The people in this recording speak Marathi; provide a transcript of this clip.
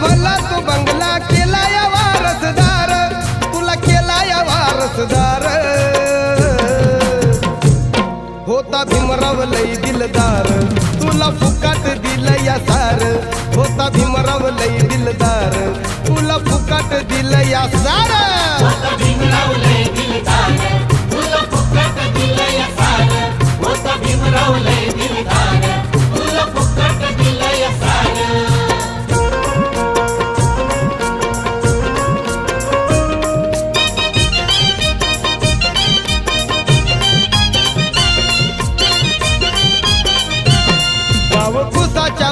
भला तू बंगला केला या वारसदार, तुला केला या वारसदार। होता भीमराव लई दिलदार, तुला फुकाट दिलं या सार। होता भीमराव लई दिलदार, तुला फुकाट दिलं या सार। होता भीमराव लय दिलदार, तुला फुकट दिलं या सार। होता भीमराव लय दिलदार, तुला फुकट दिलं या सार। गाव खुसाच्या